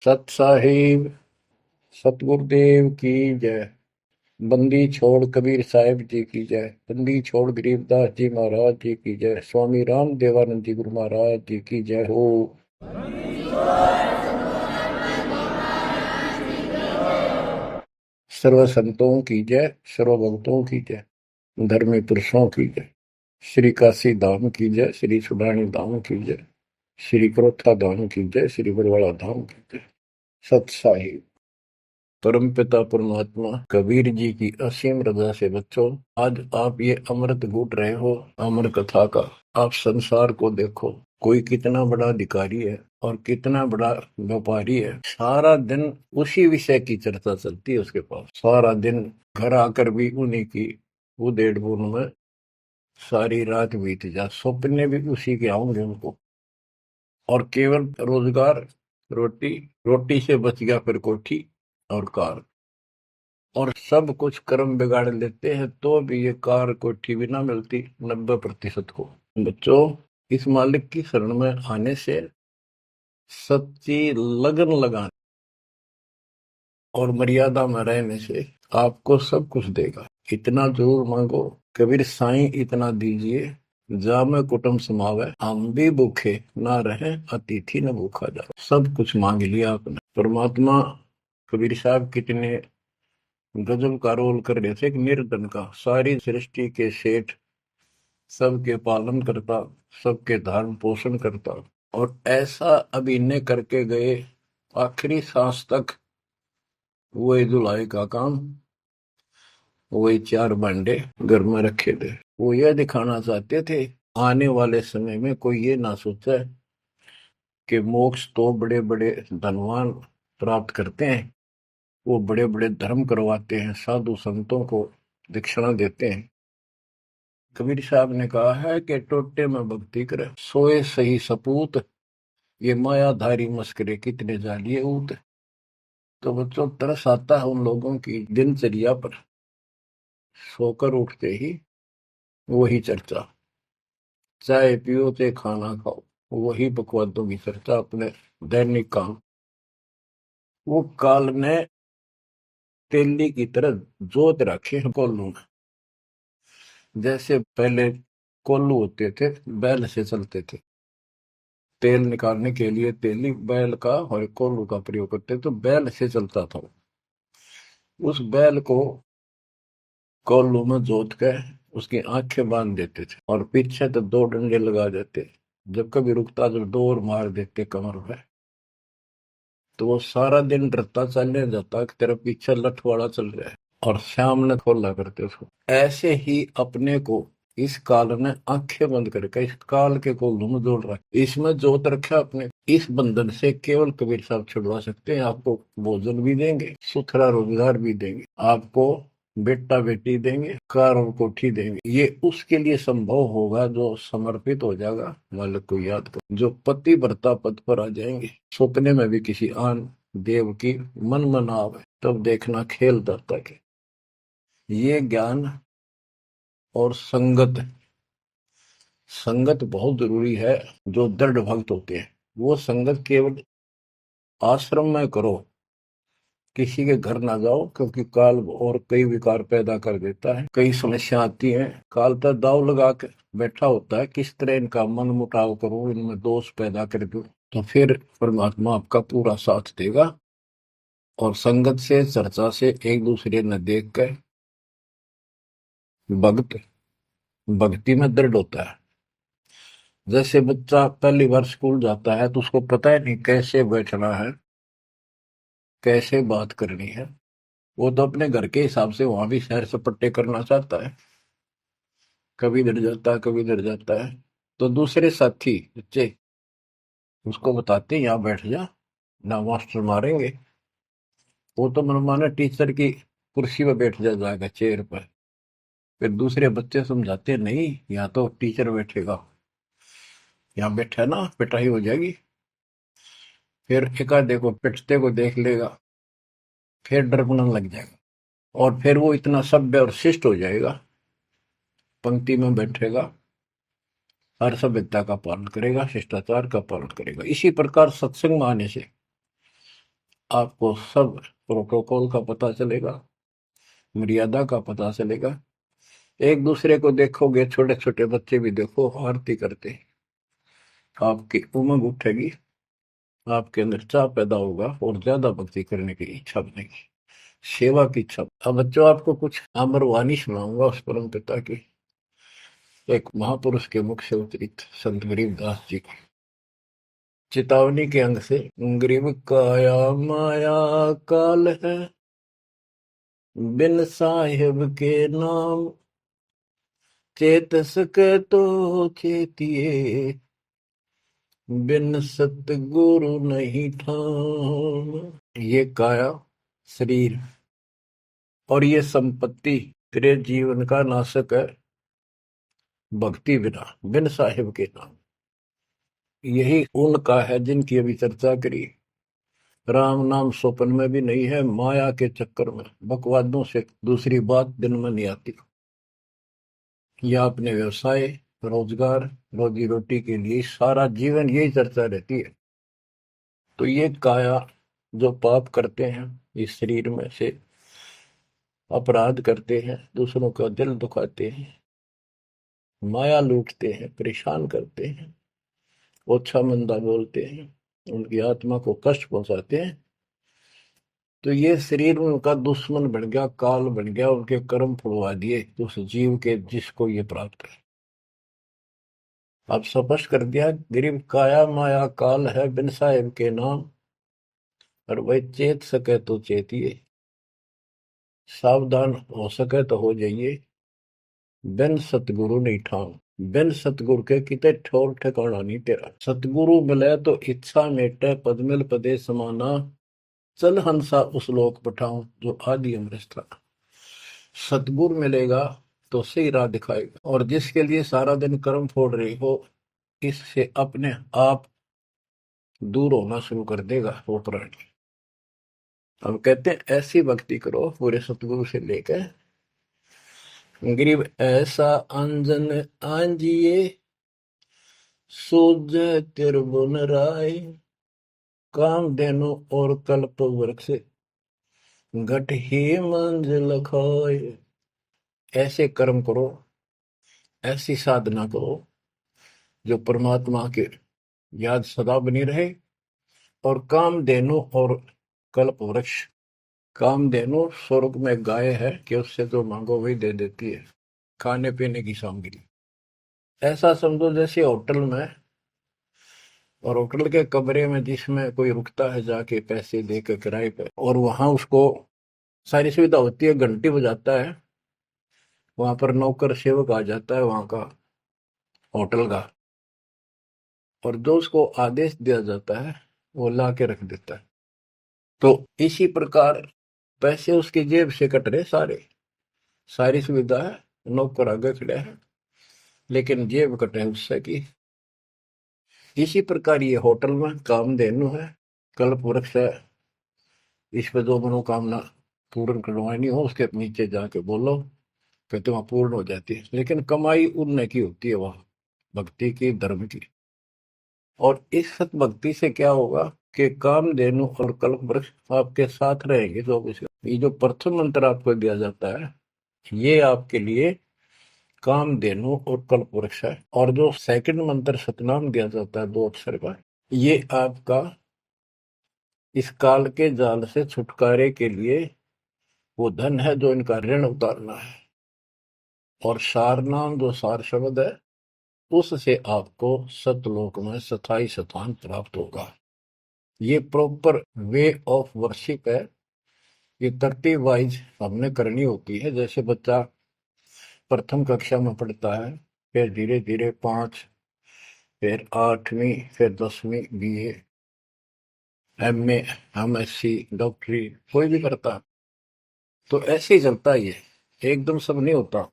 सत साहिब सतगुरुदेव की जय। बंदी छोड़ कबीर साहिब जी की जय। बंदी छोड़ गरीबदास जी महाराज जी की जय। स्वामी राम देवानंद जी गुरु महाराज जी की जय हो। सर्व संतों की जय, सर्व भक्तों की जय, धर्मी पुरुषों की जय। श्री काशी धाम की जय, श्री सुडानी धाम की जय, श्री क्रोथा धाम की जय, श्री बरवाड़ा धाम की जय। सत साहिब परमपिता परमात्मा कबीर जी की असीम रजा से बच्चों, आज आप ये अमृत घूट रहे हो अमर कथा का। आप संसार को देखो, कोई कितना बड़ा अधिकारी है और कितना बड़ा व्यापारी है। सारा दिन उसी विषय की चर्चा चलती है उसके पास। सारा दिन घर आकर भी उन्हीं की उधेड़ बुन में सारी रात बीत जा, सपने भी उसी के आऊंगे उनको। और केवल रोजगार, रोटी, रोटी से बच गया फिर कोठी और कार। और सब कुछ कर्म बिगाड़ लेते हैं तो भी ये कार कोठी भी ना मिलती 90% को। बच्चों, इस मालिक की शरण में आने से, सच्ची लगन लगाने और मर्यादा में रहने से आपको सब कुछ देगा। इतना जरूर मांगो, कबीर साईं इतना दीजिए, जामे कुटुंब समावे, हम भी भूखे ना रहे, अतिथि न भूखा जाए। सब कुछ मांग लिया आपने। परमात्मा कबीर साहब कितने गजब का रोल कर रहे थे। एक निर्धन का, सारी सृष्टि के सेठ, सबके पालन करता, सबके धारण पोषण करता, और ऐसा अभिनय करके गए आखिरी सांस तक। वही धुलाई का काम, वही चार भांडे घर में रखे थे। वो यह दिखाना चाहते थे आने वाले समय में कोई ये ना सोचे कि मोक्ष तो बड़े बड़े धनवान प्राप्त करते हैं, वो बड़े बड़े धर्म करवाते हैं, साधु संतों को दक्षिणा देते हैं। कबीर साहब ने कहा है कि टोटे में भक्ति करे, सोए सही सपूत, ये मायाधारी मस्करे कितने जालिए ऊत। तो बच्चों, तरस आता है उन लोगों की दिनचर्या पर। सोकर उठते ही वही चर्चा, चाय पियो ते खाना खाओ, वही बकवादों की चर्चा, अपने दैनिक काम। वो काल ने तेली की तरह जोत रखे हैं कोल्लू में। जैसे पहले कोल्लू होते थे, बैल से चलते थे, तेल निकालने के लिए तेली बैल का और कोल्लू का प्रयोग करते, तो बैल से चलता था। उस बैल को कोल्लू में जोत के उसकी आंखें बांध देते थे और पीछे तो दो डंडे लगा देते। जब कभी रुकता तो दौड़ मार देते कमर पे। तो वो सारा दिन डरता चलने जाता कि तेरा पीछे लठवाड़ा चल रहा है, और सामने खोला करते उसको। ऐसे ही अपने को इस काल ने आंखें बंद करके इस काल के कोल्लू में जोड़ रखा, इसमें जोत रखा अपने। इस बंधन से केवल कबीर साहब छुड़वा सकते हैं। आपको भोजन भी देंगे, सुथरा रोजगार भी देंगे, आपको बेटा बेटी देंगे, कार और कोठी देंगे। ये उसके लिए संभव होगा जो समर्पित हो जाएगा मालिक को याद कर, जो पति व्रता पद पर आ जाएंगे। सपने में भी किसी आन देव की मन मना आवे, तब देखना खेल दाता के। ये ज्ञान और संगत, संगत बहुत जरूरी है। जो दृढ़ भक्त होते हैं वो संगत केवल आश्रम में करो, किसी के घर ना जाओ, क्योंकि काल और कई विकार पैदा कर देता है। कई समस्या आती है, काल तो दाव लगा के बैठा होता है, किस तरह इनका मन मुटाव करूं, इनमें दोष पैदा कर दूं। तो फिर परमात्मा आपका पूरा साथ देगा। और संगत से, चर्चा से, एक दूसरे न देख कर भक्त भक्ति में दृढ़ होता है। जैसे बच्चा पहली बार स्कूल जाता है तो उसको पता है नहीं कैसे बैठना है, कैसे बात करनी है। वो तो अपने घर के हिसाब से वहां भी सैर सपट्टे करना चाहता है, कभी डर जाता है, कभी डर जाता है। तो दूसरे साथी बच्चे उसको बताते हैं यहाँ बैठ जा, ना मास्टर मारेंगे। वो तो मनमाना टीचर की कुर्सी पर बैठ जाएगा, चेयर पर। फिर दूसरे बच्चे समझाते हैं नहीं, यहाँ तो टीचर बैठेगा, यहाँ बैठा ना पिटाई हो जाएगी। फिर एक आधे को पिटते को देख लेगा, फिर डरना लग जाएगा, और फिर वो इतना सभ्य और शिष्ट हो जाएगा, पंक्ति में बैठेगा, हर सभ्यता का पालन करेगा, शिष्टाचार का पालन करेगा। इसी प्रकार सत्संग में आने से आपको सब प्रोटोकॉल का पता चलेगा, मर्यादा का पता चलेगा। एक दूसरे को देखोगे, छोटे छोटे बच्चे भी देखो आरती करते, आपकी उमंग उठेगी, आपके अंदर चाह पैदा होगा और ज्यादा भक्ति करने की इच्छा बनेगी, सेवा की इच्छा। अब बच्चों आपको कुछ अमरवाणी सुनाऊंगा उस परम पिता की, एक महापुरुष के मुख से उतरित संत गरीबदास जी की चेतावनी के अंग से। गरीब काया माया काल है, बिन साहिब के नाम, चेत सके तो चेतिए, बिन सतगुरु नहीं ठाम। ये काया शरीर और ये संपत्ति तेरे जीवन का नाशक है, भक्ति बिना, बिन साहिब के नाम। यही उनका है जिनकी अभी चर्चा करी। राम नाम स्वप्न में भी नहीं है, माया के चक्कर में बकवादों से दूसरी बात दिन में नहीं आती। या अपने व्यवसाय, रोजगार, रोजी रोटी के लिए सारा जीवन यही चर्चा रहती है। तो ये काया जो पाप करते हैं, इस शरीर में से अपराध करते हैं, दूसरों का दिल दुखाते हैं, माया लूटते हैं, परेशान करते हैं, ओछा मंदा बोलते हैं, उनकी आत्मा को कष्ट पहुंचाते हैं, तो ये शरीर उनका दुश्मन बन गया, काल बन गया, उनके कर्म फुलवा दिए उस जीव के जिसको ये प्राप्त है। अब स्पष्ट कर दिया, गरीब काया माया काल है, बिन साहिब के नाम, और वह चेत सके तो चेतिए, सावधान हो सके तो हो जाइए, बिन सतगुरु नहीं ठाम। बिन सतगुरु के किते ठोर ठिकाना नहीं तेरा। सतगुरु मिले तो इच्छा मेटे, पद मिल पदे समाना, चल हंसा उस लोक पठाऊं जो आदि अमृत था। सतगुरु मिलेगा तो सही राह दिखाएगा, और जिसके लिए सारा दिन कर्म फोड़ रही हो, इससे अपने आप दूर होना शुरू कर देगा वो प्राणी। हम कहते हैं ऐसी भक्ति करो पूरे सतगुरु से लेकर। गरीब ऐसा अंजन आंजिए, सूझ त्रिभुवन राय, काम देनो और कल्प वृक्ष, घट ही मंजिल खाए। ऐसे कर्म करो, ऐसी साधना करो जो परमात्मा के याद सदा बनी रहे, और कामधेनु और कल्प वृक्ष। कामधेनु स्वर्ग में गाय है कि उससे जो मांगो वही दे देती है, खाने पीने की सामग्री। ऐसा समझो जैसे होटल में, और होटल के कमरे में जिसमें कोई रुकता है जाके पैसे देकर किराए पे, और वहां उसको सारी सुविधा होती है, घंटी बजाता है, वहां पर नौकर सेवक आ जाता है वहां का, होटल का, और जो उसको आदेश दिया जाता है वो ला के रख देता है। तो इसी प्रकार पैसे उसकी जेब से कट रहे सारे, सारी सुविधा है, नौकर आगे खड़े हैं, लेकिन जेब कटे उससे की। इसी प्रकार ये होटल में कामधेनु है, कल्प वृक्ष है, इस पे जो मनोकामना पूर्ण करवानी हो उसके नीचे जाके बोलो, कहते वहां पूर्ण हो जाती है। लेकिन कमाई उनने की होती है वहां, भक्ति की, धर्म की। और इस सत भक्ति से क्या होगा कि कामधेनु और कल्प वृक्ष आपके साथ रहेंगे 24। ये जो प्रथम मंत्र आपको दिया जाता है, ये आपके लिए कामधेनु और कल्प वृक्ष है। और जो सेकंड मंत्र सतनाम दिया जाता है 2 अक्षर का, ये आपका इस काल के जाल से छुटकारे के लिए वो धन है जो इनका ऋण उतारना है। और सारनाम जो सार शब्द है, उससे आपको सतलोक में स्थायी स्थान प्राप्त होगा। ये प्रॉपर वे ऑफ वर्शिप है। ये तरतीब वाइज हमने करनी होती है। जैसे बच्चा प्रथम कक्षा में पढ़ता है, फिर धीरे धीरे 5, फिर 8वीं, फिर 10वीं, BA, MA, MSc, डॉक्टरी कोई भी करता है, तो ऐसे ही चलता है, ये एकदम सब नहीं होता।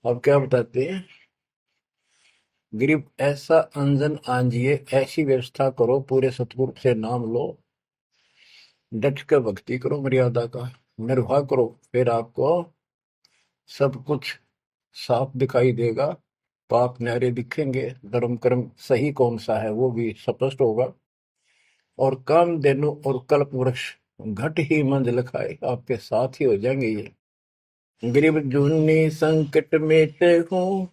अब क्या बताते हैं, गरीब ऐसा अंजन आंजिए, ऐसी व्यवस्था करो, पूरे सतगुरु से नाम लो, डट कर भक्ति करो, मर्यादा का निर्वाह करो, फिर आपको सब कुछ साफ दिखाई देगा, पाप न्यारे दिखेंगे, धर्म कर्म सही कौन सा है वो भी स्पष्ट होगा। और कामधेनु और कल्प वृक्ष घट ही मंजिल खाए, आपके साथ ही हो जाएंगे ये। गरीब जूनी संकट मेटे हूँ,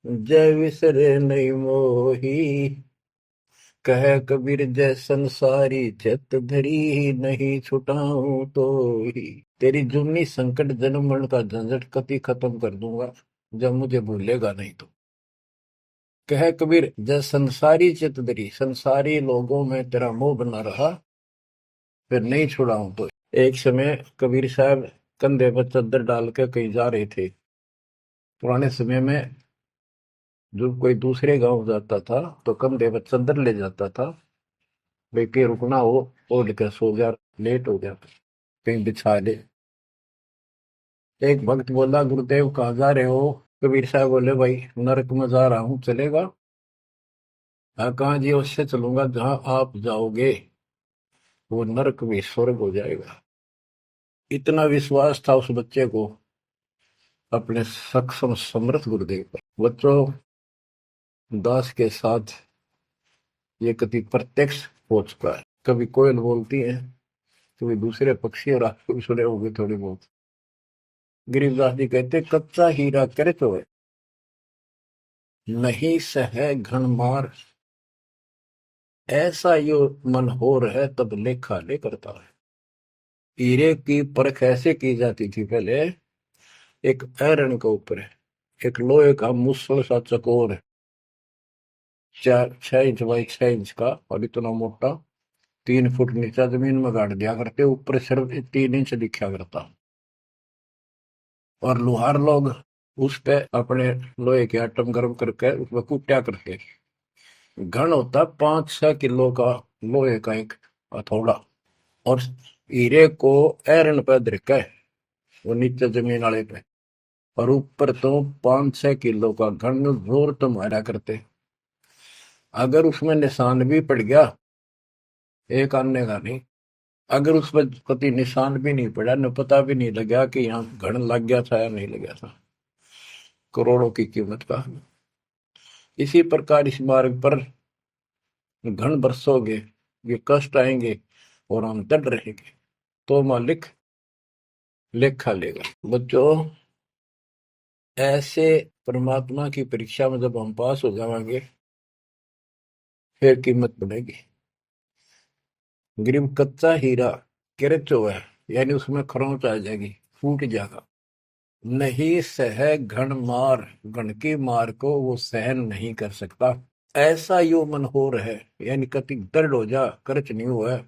जय विसरे नहीं मोही। कह कबीर जय संसारी, चित धरी नहीं छुटाऊं तो ही। तेरी जूनी संकट जन्म मरण का झंझट कति खत्म कर दूंगा, जब मुझे भूलेगा नहीं तो। कह कबीर जय संसारी चित धरी, संसारी लोगों में तेरा मोह बना रहा, फिर नहीं छुड़ाऊं तो। एक समय कबीर साहब कंधे पर चद्दर डाल के कहीं जा रहे थे। पुराने समय में जो कोई दूसरे गांव जाता था तो कंधे पर चद्दर ले जाता था, भाई के रुकना हो, ओढ़ कर सो जा, लेट हो गया कहीं बिछा ले। एक भक्त बोला गुरुदेव कहाँ जा रहे हो? कबीर साहब बोले भाई नरक में जा रहा हूँ, चलेगा? हाँ, कहाँ जी? उससे चलूंगा जहां आप जाओगे, वो नरक भी स्वर्ग हो जाएगा। इतना विश्वास था उस बच्चे को अपने सक्षम समर्थ गुरुदेव पर। बच्चों, दास के साथ ये कति प्रत्यक्ष हो चुका है। कभी कोयल बोलती है, कभी दूसरे पक्षी, और आपको भी सुने होंगे थोड़ी बहुत। गरीबदास जी कहते कच्चा हीरा करे तो है, नहीं सह घन मार, ऐसा यो मन होर है तब लेखा ले करता है। हीरे की परख ऐसे की जाती थी पहले, एक आयरन के ऊपर है, एक लोहे का मुसल सा चकोर है, 6 इंच बाई 6 इंच का, और इतना मोटा, 3 फुट नीचा जमीन में गाड़ दिया करते, ऊपर सिर्फ 3 इंच दिखा करता। और लोहार लोग उस पे अपने लोहे के आइटम गर्म करके उसमें कूटा करते। घन होता 5-6 किलो का लोहे का एक हथौड़ा, और हीरे को आयरन पे धरके वो नीचे जमीन वाले पे, और ऊपर तो 5-6 किलो का घन जोर तो मारा करते। अगर उसमें निशान भी पड़ गया, एक आने का नहीं, अगर उस पर कति निशान भी नहीं पड़ा, न पता भी नहीं लगा कि यहाँ घन लग गया था या नहीं लग गया था, करोड़ों की कीमत का। इसी प्रकार इस मार्ग पर घन बरसोगे, ये कष्ट आएंगे और हम डट रहेंगे, तो मालिक लेखा लेगा। बच्चों, ऐसे परमात्मा की परीक्षा में जब हम पास हो जाएंगे, फिर कीमत बनेगी। गरीब कच्चा हीरा किरचो है, यानी उसमें खरोंच आ जाएगी, फूट जाएगा। नहीं सह घन मार, घन की मार को वो सहन नहीं कर सकता। ऐसा यो मन हो रहा है, यानी कति दर्द हो जा, करच नहीं हुआ है,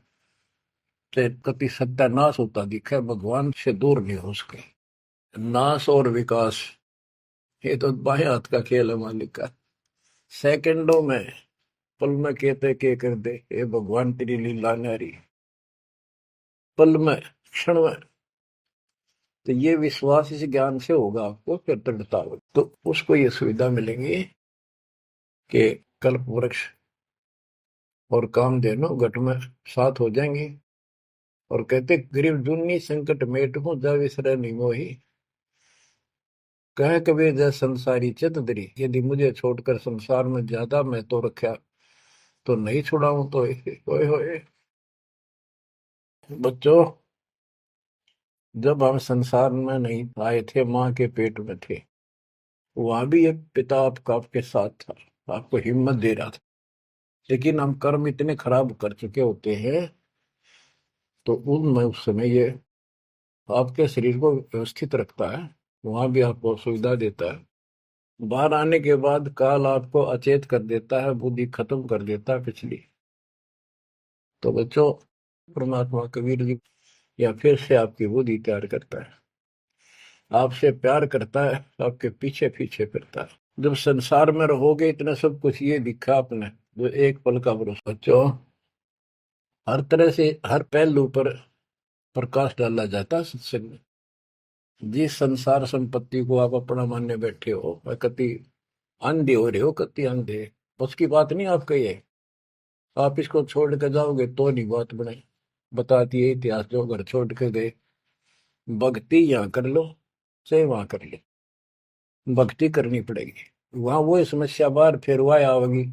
ते कति सत्यानाश होता दिखे, भगवान से दूर नहीं हो सके। नाश और विकास, ये तो बाएं हाथ का खेल है मालिक का। सेकंडों में, पल में कहते के कर दे, ये भगवान तेरी लीला न्यारी, पल में, क्षण में। तो ये विश्वास इस ज्ञान से होगा आपको, फिर दृढ़ता होगी, तो उसको ये सुविधा मिलेगी कि कल्प वृक्ष और कामधेनु घट में साथ हो जाएंगे। और कहते गरीब जूनी संकट मेट हूं, जा विसरे नहीं मोही। कह कबीर जय संसारी चित धरी, यदि मुझे छोड़कर संसार में ज्यादा मैं तो रखा, तो नहीं छुड़ाऊं तो होए होए। बच्चों, जब हम संसार में नहीं आए थे, माँ के पेट में थे, वहां भी एक पिता आपका आपके साथ था, आपको हिम्मत दे रहा था। लेकिन हम कर्म इतने खराब कर चुके होते हैं, तो उनमें उस समय ये आपके शरीर को व्यवस्थित रखता है, वहां भी आपको सुविधा देता है। बाहर आने के बाद काल आपको अचेत कर देता है, बुद्धि खत्म कर देता है पिछली। तो बच्चों, परमात्मा कबीर जी या फिर से आपकी बुद्धि तैयार करता है, आपसे प्यार करता है, आपके पीछे पीछे फिरता है। जब संसार में रहोगे, इतना सब कुछ ये दिखा आपने, जो एक पल का भरोसा। बच्चों, हर तरह से हर पहलू पर प्रकाश डाला जाता है सत्संग में। जिस संसार संपत्ति को आप अपना मानने बैठे हो, वह कति अंधे हो रहे हो, कति अंधे, उसकी बात नहीं आप कहिए। आप इसको छोड़ के जाओगे तो नहीं बात बने। बताती है इतिहास, जो घर छोड़ के गए, भक्ति यहाँ कर लो चाहे वहां कर लो, भक्ति करनी पड़ेगी। वहां वो समस्या बार फिर वह आवेगी,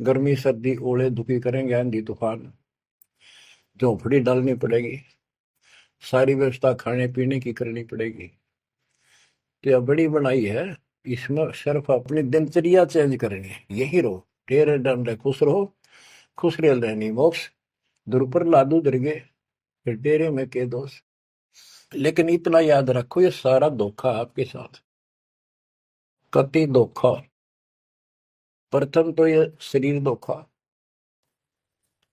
गर्मी सर्दी ओले दुखी करेंगे, आंधी तूफान, झोंपड़ी डालनी पड़ेगी, सारी व्यवस्था खाने पीने की करनी पड़ेगी। तो यह बड़ी बनाई है, इसमें सिर्फ अपनी दिनचर्या चेंज करेंगे, यही रहो, ढेर डंडे खुश रहो, खुश रह रहनी मोक्ष, दुर पर लादू दरगे, फिर डेरे में के दोष। लेकिन इतना याद रखो, ये सारा धोखा आपके साथ, कति धोखा। प्रथम तो ये शरीर धोखा,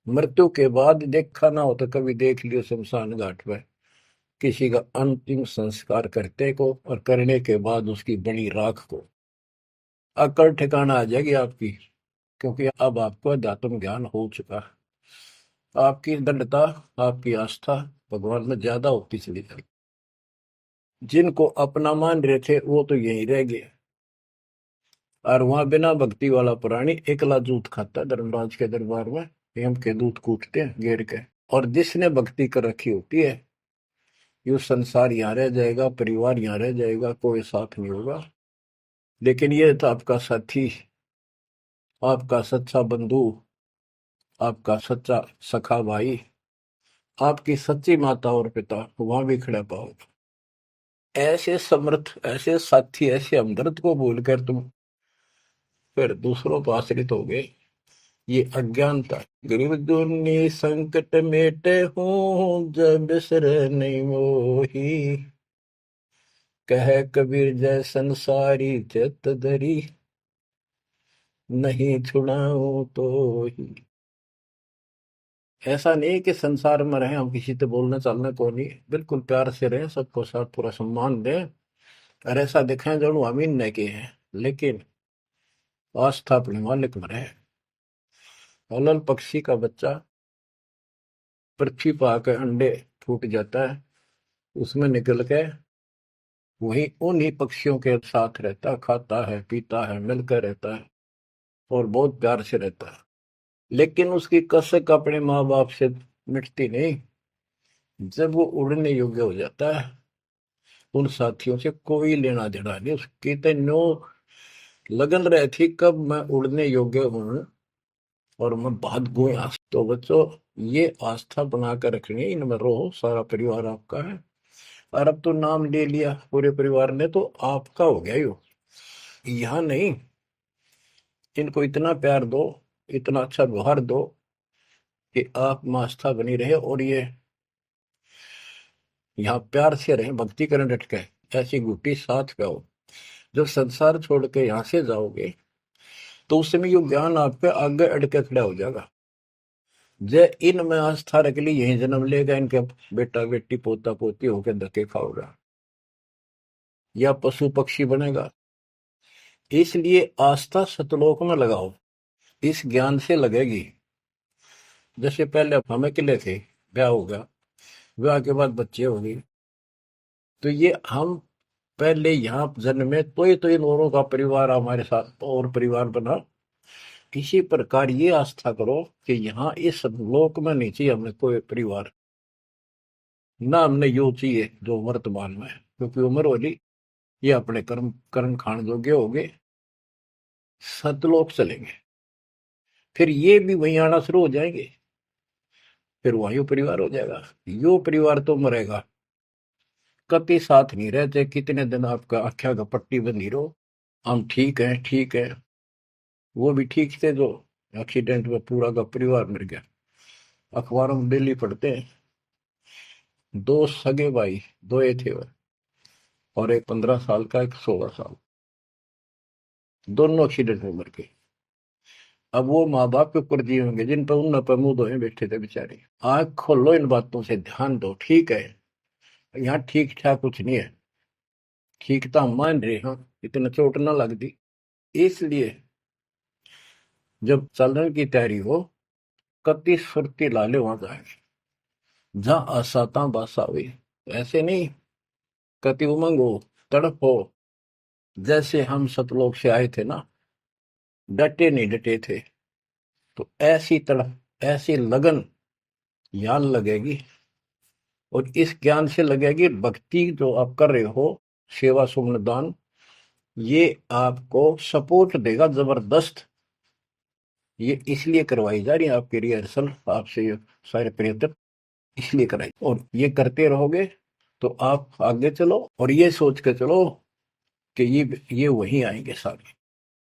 मृत्यु के बाद देखा ना हो तो कभी देख लियो शमशान घाट में किसी का अंतिम संस्कार करते को, और करने के बाद उसकी बड़ी राख को अकल ठिकाना आ जाएगी आपकी, क्योंकि अब आपको अध्यात्म ज्ञान हो चुका है। आपकी दृढ़ता, आपकी आस्था भगवान में ज्यादा होती चली जाएगी। जिनको अपना मान रहे थे वो तो यही रह गए, और वहां बिना भक्ति वाला प्राणी एकला जूत खाता है धर्मराज के दरबार में, यम के दूत कूटते हैं घेर के। और जिसने भक्ति कर रखी होती है, ये संसार यहाँ रह जाएगा, परिवार यहाँ रह जाएगा, कोई साथ नहीं होगा। लेकिन ये तो आपका साथी, आपका सच्चा बंधु, आपका सच्चा सखा भाई, आपकी सच्ची माता और पिता वहां भी खड़ा पाओगे। ऐसे समर्थ, ऐसे साथी, ऐसे हमदर्द को भूलकर तुम फिर दूसरों पर आश्रित हो गए, ये अज्ञानता। गरीब दुनी संकट मेटे हूँ, जब बिसर नहीं मोही, कह कबीर जय संसारी चित धरी, नहीं छुड़ाऊं तो ही। ऐसा नहीं कि संसार में रहे हम किसी से बोलने चालने को नहीं, बिल्कुल प्यार से रहे, सबको साथ पूरा सम्मान दें, और ऐसा दिखाएं जरूर हम इन न के हैं, लेकिन आस्था अपने मालिक में रहे। अलल पक्षी का बच्चा पृथ्वी पर आकर अंडे फूट जाता है, उसमें निकल के वही उन्हीं पक्षियों के साथ रहता, खाता है, पीता है, मिलकर रहता है, और बहुत प्यार से रहता है। लेकिन उसकी कसक अपने माँ बाप से मिटती नहीं। जब वो उड़ने योग्य हो जाता है, उन साथियों से कोई लेना देना नहीं, उसकी तो नो लगन रही थी कब मैं उड़ने योग्य हूं और मैं भाग गूं यहाँ से। तो बच्चों, ये आस्था बनाकर रखनी है, इनमें रहो, सारा परिवार आपका है। और अब तो नाम ले लिया पूरे परिवार ने, तो आपका हो गया यो, यहाँ नहीं। इनको इतना प्यार दो, इतना अच्छा व्यवहार दो कि आप में आस्था बनी रहे, और ये यहाँ प्यार से रहे, भक्ति करें डट के, ऐसी गुट्टी साथ पे हो। जब संसार छोड़ के यहाँ से जाओगे तो उस समय ये ज्ञान आप पे आगे अड़ के खड़ा हो जाएगा। जय इन में आस्था रख ली, यही जन्म लेगा, इनके बेटा बेटी पोता पोती होके धक्के खाओगा, या पशु पक्षी बनेगा। इसलिए आस्था सतलोक में लगाओ, इस ज्ञान से लगेगी। जैसे पहले हम अकेले थे, ब्याह हो गया, ब्याह के बाद बच्चे हो गए, तो ये हम पहले यहाँ जन्मे तो इन औरों का परिवार हमारे साथ और परिवार बना। इसी प्रकार ये आस्था करो कि यहाँ इस लोक में नहीं चाहिए हमें कोई परिवार, ना हमने यो चाहिए जो वर्तमान में है, क्योंकि उम्र वाली ये अपने कर्म कर्म खान जोगे हो गए, सतलोक चलेंगे, फिर ये भी वहीं आना शुरू हो जाएंगे, फिर वहीं परिवार हो जाएगा। यो परिवार तो मरेगा, कभी साथ नहीं रहते, कितने दिन आपका आख्या का पट्टी बंधी रहो, हम ठीक है ठीक है। वो भी ठीक थे जो एक्सीडेंट में पूरा का परिवार मर गया। अखबारों में डेली पढ़ते हैं, दो सगे भाई, दो ये थे वो, और एक 15 साल का, एक 16 साल, दोनों एक्सीडेंट में मर गए। अब वो माँ बाप के ऊपर जी होंगे जिन पर उन पर मुंह धोए बैठे थे बेचारे। आंख खोलो, इन बातों से ध्यान दो, ठीक है यहाँ ठीक ठाक कुछ नहीं है, ठीक तो हम मान रहे हैं, इतना चोट ना लग दी। इसलिए जब चलने की तैयारी हो, कति सुरती लाले वहां जाएंगे जहां आसाता बासा हुई। ऐसे नहीं, कति उमंग हो, तड़प हो, जैसे हम सतलोक से आए थे ना, डटे नहीं डटे थे, तो ऐसी तड़प, ऐसी लगन यहाँ लगेगी। और इस ज्ञान से लगेगी भक्ति जो आप कर रहे हो, सेवा सुमन दान, ये आपको सपोर्ट देगा जबरदस्त। ये इसलिए करवाई जा रही है आपकी रिहर्सल, आपसे ये सारे प्रयत्न इसलिए कराई, और ये करते रहोगे तो आप आगे चलो और ये सोच के चलो कि ये वहीं आएंगे सारे,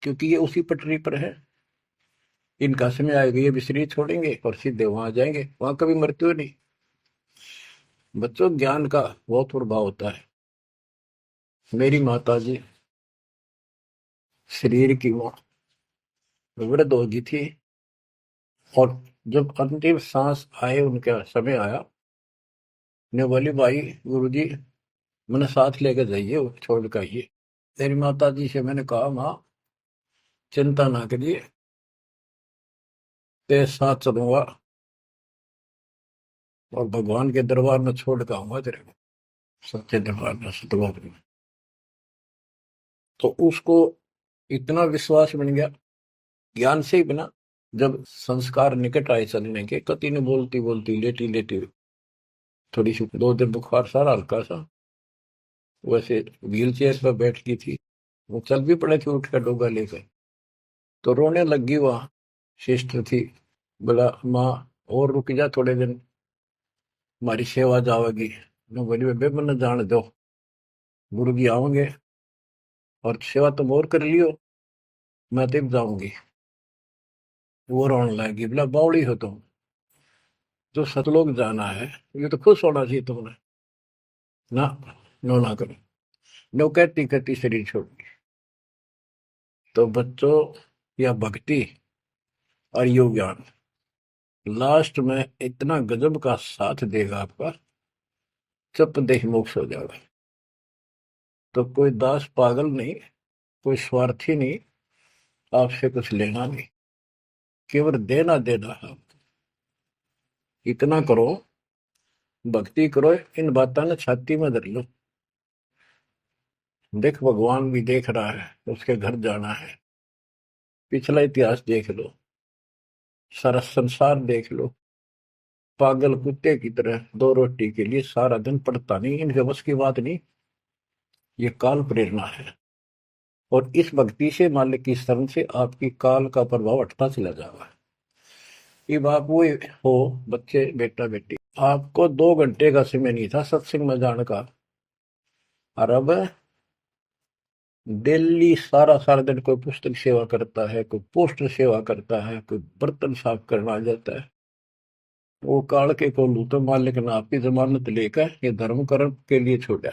क्योंकि ये उसी पटरी पर है। इनका समय आएगा ये भी शरीर छोड़ेंगे और सीधे वहां जाएंगे, वहां कभी मृत्यु नहीं। बच्चों, ज्ञान का बहुत प्रभाव होता है। मेरी माता जी शरीर की वो वृद्ध हो गई थी, और जब अंतिम सांस आए, उनका समय आया, ने बोली भाई गुरु जी मैंने साथ लेकर जाइए, वो छोड़ कर आइए। मेरी माता जी से मैंने कहा माँ चिंता ना करिए, तेरे साथ चलूंगा और भगवान के दरबार में छोड़ कर आऊंगा तेरे को, सच्चे दरबार में, सतलोक में। तो उसको इतना विश्वास बन गया, ज्ञान से ही बना। जब संस्कार निकट आए चलने के, कति ने बोलती बोलती लेटी लेटी, थोड़ी सी 2 दिन बुखार सारा हल्का सा, वैसे व्हील चेयर पर बैठ गई थी, वो चल भी पड़े थे उठ कर डोगा लेकर, तो रोने लगी। वहां सिस्टर थी, बोला माँ और रुक जा थोड़े दिन, हमारी सेवा जावेगी। मैं बोली बेबे मैंने जान दो, गुरु जी आओगे और सेवा तुम और कर लियो, मैं तब जाऊंगी। वो रोने लगी, बोला बावड़ी हो तुम, जो सतलोक जाना है ये तो खुश होना चाहिए तुमने, ना नो ना करो। नो कहती कहती शरीर छोड़ दी। तो बच्चों, या भक्ति और योग ज्ञान लास्ट में इतना गजब का साथ देगा आपका, जब देह मोक्ष हो जाएगा। तो कोई दास पागल नहीं, कोई स्वार्थी नहीं, आपसे कुछ लेना नहीं, केवल देना देना है। इतना करो, भक्ति करो, इन बातों ने छाती में धर लो। देख भगवान भी देख रहा है, उसके घर जाना है, पिछला इतिहास देख लो, सारा संसार देख लो। पागल कुत्ते की तरह 2 रोटी के लिए सारा दिन पड़ता नहीं, इनके बस की बात नहीं। ये काल प्रेरणा है, और इस भक्ति से मालिक की शरण से आपकी काल का प्रभाव हटता चला जाएगा। अब आप वो हो बच्चे, बेटा बेटी, आपको 2 घंटे का समय नहीं था सत्संग में जाने का, और अब डेली सारा सारा दिन कोई पुस्तक सेवा करता है, कोई पोस्टर सेवा करता है, कोई बर्तन साफ करना आ जाता है। वो काल के को लू तो मालिक ने आपकी जमानत लेकर ये धर्म कर्म के लिए छोड़ा।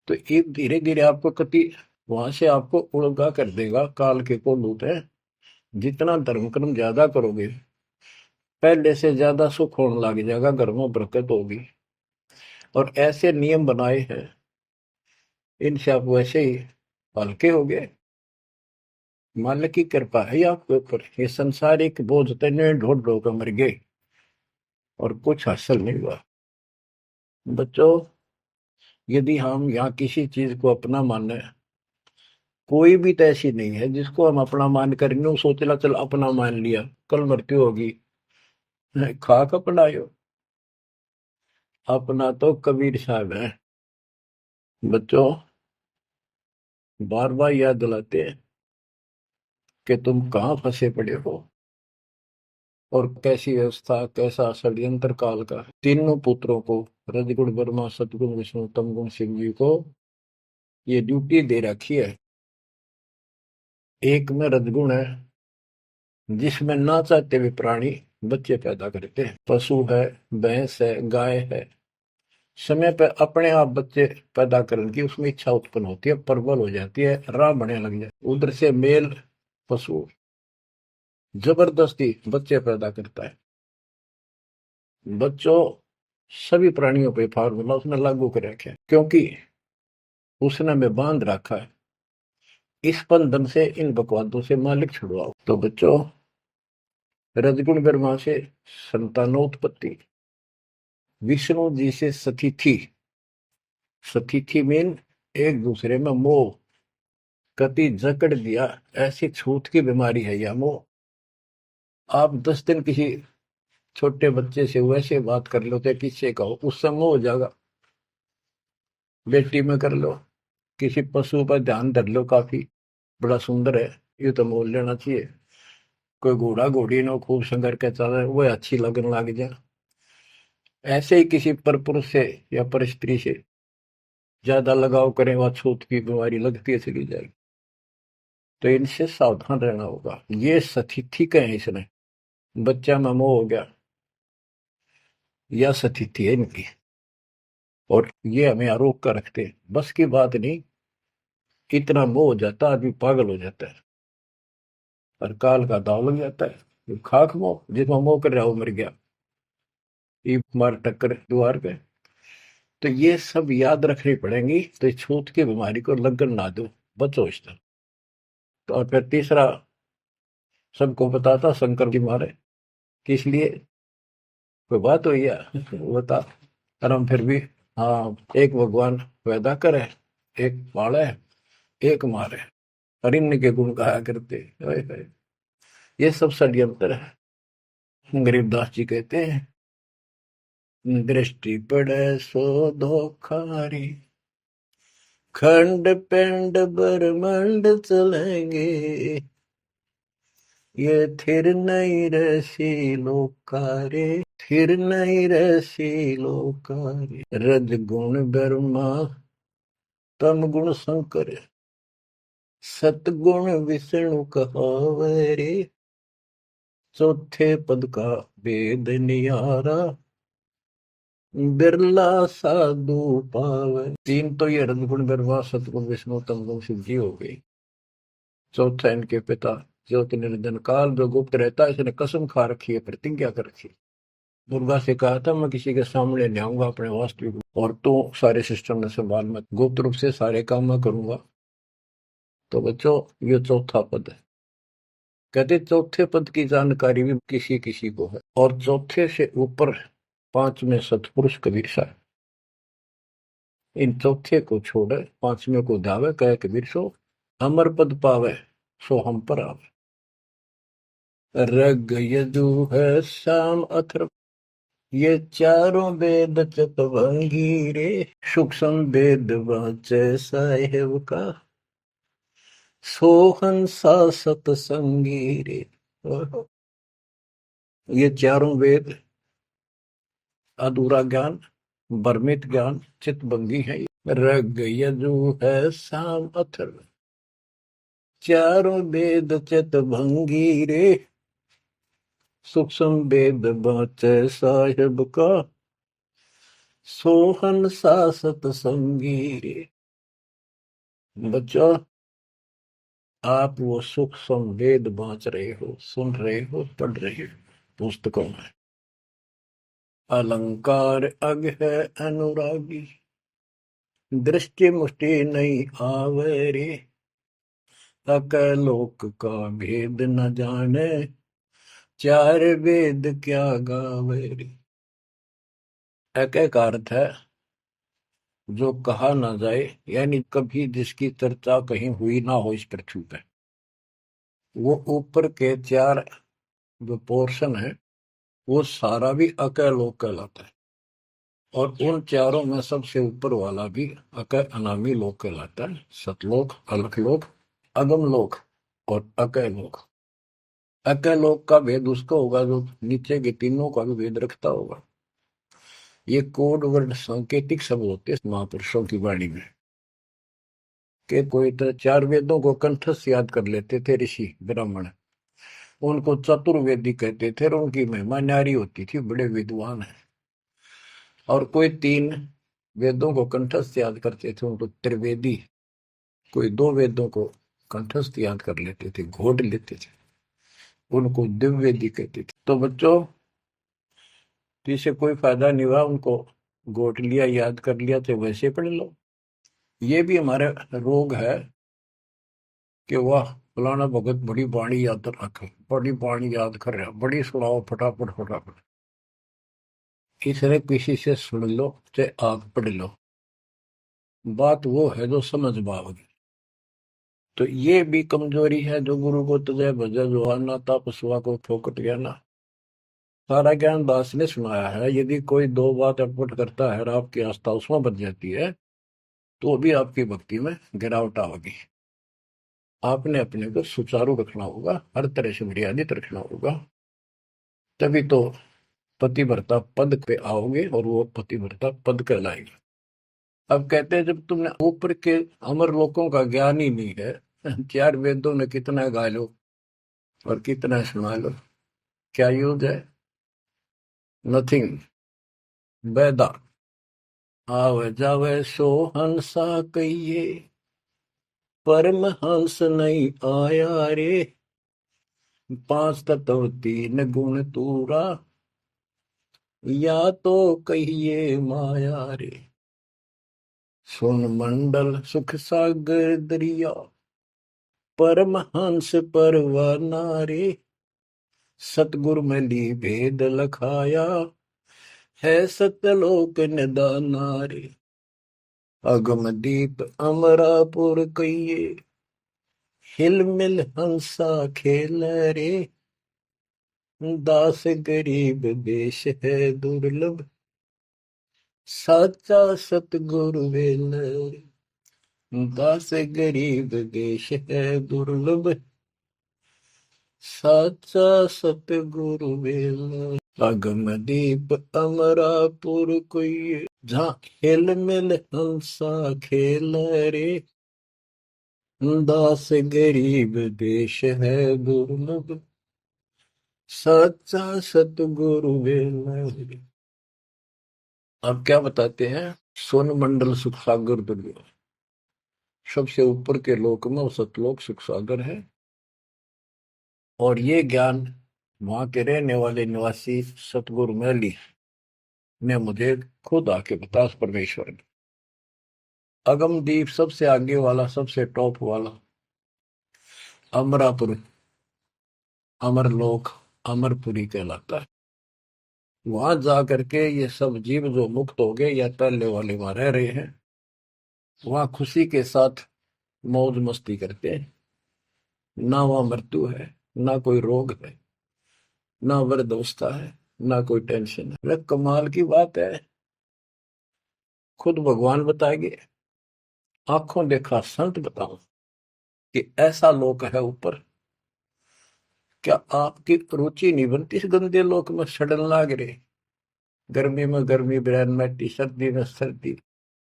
तो एक धीरे धीरे आपको कति वहां से आपको उड़गा कर देगा, काल के को लूट है। जितना धर्म कर्म ज्यादा करोगे, पहले से ज्यादा सुख होने लग जाएगा, घर में बरकत होगी। और ऐसे नियम बनाए हैं, इनसे आप वैसे ही हल्के हो गए। मालिक की कृपा है आपके ऊपर, ये संसारिक बोझ तने ढोड़ ढो कर मर गए और कुछ हासिल नहीं हुआ। बच्चों, यदि हम यहाँ किसी चीज को अपना माने, कोई भी तो ऐसी नहीं है जिसको हम अपना मान कर यूं सोचला चल अपना मान लिया, कल मृत्यु होगी, खा अपना हो। अपना तो कबीर साहब है। बच्चों, बार बार याद दिलाते हैं कि तुम कहाँ फंसे पड़े हो, और कैसी व्यवस्था, कैसा षड्यंत्र काल का है। तीनों पुत्रों को, रजगुण ब्रह्मा, सतगुण विष्णु, तमगुण शिव जी को ये ड्यूटी दे रखी है। एक में रजगुण है, जिसमें ना चाहते हुए प्राणी बच्चे पैदा करते हैं। पशु है, भैंस है, गाय है, समय पर अपने आप बच्चे पैदा करने की उसमें इच्छा उत्पन्न होती है, प्रबल हो जाती है, राह बढ़ने लग जाए, उधर से मेल पशु जबरदस्ती बच्चे पैदा करता है। बच्चों, सभी प्राणियों पे फार्मूला उसने लागू कर रखा है, क्योंकि उसने हमें बांध रखा है। इस बंधन से, इन बकवादों से मालिक छुड़वाओ। तो बच्चों, रजगुण ब्रह्मा से संतानोत्पत्ति, विष्णु जी से सतिथि, सतिथि मीन एक दूसरे में मोह, कति जकड़ दिया, ऐसी छूत की बीमारी है यह मोह। आप 10 दिन किसी छोटे बच्चे से वैसे बात कर लो तो किससे कहो, उससे मोह हो जाएगा। बेटी में कर लो, किसी पशु पर ध्यान धर लो, काफी बड़ा सुंदर है, ये तो मोल लेना चाहिए। कोई घोड़ा घोड़ी नो खूब संगर के चले वो अच्छी लगन लग जाए। ऐसे ही किसी पर पुरुष से या पर स्त्री से ज्यादा लगाव करें वह छूत की बीमारी लगती है चली जाएगी। तो इनसे सावधान रहना होगा। ये स्थिति कहें इसने बच्चा में मोह हो गया या स्थिति है इनकी, और ये हमें आरोप कर रखते हैं। बस की बात नहीं, इतना मोह हो जाता आदमी पागल हो जाता है और काल का दाव लग जाता है। ये खाक मोह, जिसमें मोह कर रहा वो मर गया, ये मार टक्कर द्वार पे। तो ये सब याद रखनी पड़ेंगी, तो इस छूत की बीमारी को लगन ना दो, बचो इस तरह। तो और फिर तीसरा सबको बताता शंकर जी मारे किस लिए, कोई बात हुई है बता। और हम फिर भी हाँ, एक भगवान पैदा करे, एक पाले, एक मारे, और इन्हीं के गुण गाया करते। ओए होए, ये सब षड्यंत्र है। गरीबदास जी कहते हैं, दृष्टि पड़े सो धोखारी, खंड पिंड ब्रह्मांड चलेंगे, ये थिर नहीं रसी लोकारे, थिर नहीं रसी लोकारे। रज गुण ब्रह्मा, तम गुण शंकर, सतगुण विष्णु कहावे रे, चौथे पद का वेद नियारा, बिरला साधु पावे। तीन तो ये रजगुण ब्रह्मा सतगुण विष्णु तम गुण शिव जी हो गई। चौथा इनके पिता ज्योति निरंजन काल जो गुप्त रहता है, इसने कसम खा रखी है, प्रतिज्ञा कर रखी है। दुर्गा से कहा था मैं किसी के सामने नहीं आऊंगा अपने वास्तविक, और तो सारे सिस्टम में संभाल, मैं गुप्त रूप से सारे काम मैं करूंगा। तो बच्चों ये चौथा पद है। कहते चौथे पद की जानकारी भी किसी किसी को है, और चौथे से ऊपर पांचवें सतपुरुष कबीर साहब। इन चौथे को छोड़े पांचवें को धावे, कहे कबीर सो अमर पद पावे, सो हम पर आवे। रग यजु है शाम अथर्व, ये चारों वेद चतुर्भंगी रे, सूक्ष्म वेद वाचे साहेब का, सोहन सा सतसंगी रे। ये चारों वेद अधूरा ज्ञान, भ्रमित ज्ञान, चितभंगी है। रग यजु है शाम अथर्व, चारों वेद चितभंगी रे, सूक्ष्म वेद बाचे साहेब का, सोहन सा सतसंगी रे। बच्चों आप वो सूक्ष्म वेद बांच रहे हो, सुन रहे हो, पढ़ रहे हो पुस्तकों में। अलंकार अग है अनुरागी, दृष्टि मुष्टि नहीं आवे रे, अकलोक का भेद न जाने, चार वेद क्या गावे रे। एक अर्थ है जो कहा ना जाए, यानी कभी जिसकी चर्चा कहीं हुई ना हो इस पृथ्वी पे। वो ऊपर के चार जो पोर्शन है वो सारा भी अकलोक कहलाता है, और उन चारों में सबसे ऊपर वाला भी अक अनामी लोक कहलाता है। सतलोक, अलखलोक, अगम लोक और अकलोक। अकलोक का भेद उसका होगा जो नीचे के तीनों का भी भेद रखता होगा। ये कोड वर्ड सांकेतिक शब्द होते हैं महापुरुषों की वाणी में, कि कोई तो चार वेदों को कंठस्थ याद कर लेते थे ऋषि ब्राह्मण, उनको चतुर्वेदी कहते थे, और उनकी महिमा न्यारी होती थी, बड़े विद्वान है। और कोई तीन वेदों को कंठस्थ याद करते थे, उनको त्रिवेदी। कोई दो वेदों को कंठस्थ याद कर लेते थे, घोट लेते थे, उनको दिव्यवेदी कहते थे। तो बच्चों जिसे कोई फायदा नहीं हुआ, उनको घोट लिया, याद कर लिया, तो वैसे पढ़ लो। ये भी हमारा रोग है कि वाह फलाना भगत बड़ी बाणी याद रखे, बड़ी बाणी याद कर रहा, बड़ी सुनाओ फटाफट फटाफट। इसने किसी से सुन लो चाहे आप पढ़ लो, बात वो है जो समझ पाओगे। तो ये भी कमजोरी है, जो गुरु को तुझे भजे जो आना था पशुआ को फोकट गया ना। सारा ज्ञान दास ने सुनाया है, यदि कोई दो बात अटपट करता है और आपकी आस्था उसमें बच जाती है, तो भी आपकी भक्ति में गिरावट आएगी। आपने अपने को सुचारू रखना होगा, हर तरह से मर्यादित रखना होगा, तभी तो पतिव्रता पद पे आओगे और वो पतिव्रता पद कहलाएगा। अब कहते हैं जब तुमने ऊपर के अमर लोकों का ज्ञान ही नहीं है, चार वेदों में कितना गा लो और कितना सुना लो, क्या यूज है? नथिंग। बैदा आवे जावे सो हंसा कहिए, परमहंस नहीं आया रे, पांच तत्व तीन गुण तूरा, या तो कहिए माया रे। सुन मंडल सुख सागर दरिया, परमहंस परवाना रे, सतगुरु मली भेद लखाया, है सत्यलोक निदाना रे। अगम दीप अमरापुर कहिए, हिल मिल हंसा खेल रे, दास गरीब देश है दुर्लभ, साचा सतगुरु वेल रे। दास गरीब देश है दुर्लभ, साचा सतगुरु वेल। अगम दीप अमरापुर कोई, जहाँ हिल मिल हंसा खेल रे, दास गरीब देश है दुर्लभ, सच्चा सतगुरु वेल। अब क्या बताते हैं? सोन मंडल सुख सागर दुर्लभ, सबसे ऊपर के लोक में वो सतलोक सुख सागर है। और ये ज्ञान वहां के रहने वाले निवासी सतगुरु मैली ने मुझे खुद आके बताया, उस परमेश्वर ने। अगमदीप सबसे आगे वाला, सबसे टॉप वाला अमरापुर, अमरलोक, अमरपुरी कहलाता है। वहां जा करके ये सब जीव जो मुक्त हो गए या पहले वाले वहां रह रहे हैं, वहां खुशी के साथ मौज मस्ती करते हैं। ना वहां मृत्यु है, ना कोई रोग है, ना वृद्धावस्था है, ना कोई टेंशन है। अरे कमाल की बात है, खुद भगवान बताएंगे, आंखों देखा संत बताओ कि ऐसा लोक है ऊपर। क्या आपकी रुचि नहीं बनती इस गंदे लोक में सड़न लाग रहे? गर्मी में गर्मी ब्रैन मैटी, सर्दी में सर्दी,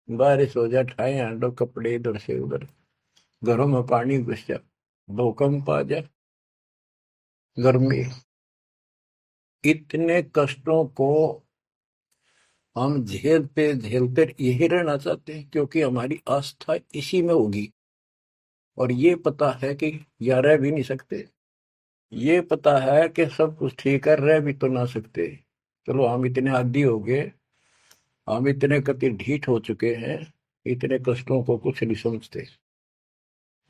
बारिश हो जाए ठाए हांडो कपड़े इधर से उधर, घरों में पानी घुस जाए, भूकंप आ जाए, गर्मी, इतने कष्टों को हम झेलते झेलते यही रहना चाहते हैं, क्योंकि हमारी आस्था इसी में होगी। और ये पता है कि या रह भी नहीं सकते, ये पता है कि सब कुछ ठीक है, रह भी तो ना सकते। चलो हम इतने आदी हो गए, हम इतने कति ढीठ हो चुके हैं, इतने कष्टों को कुछ नहीं समझते।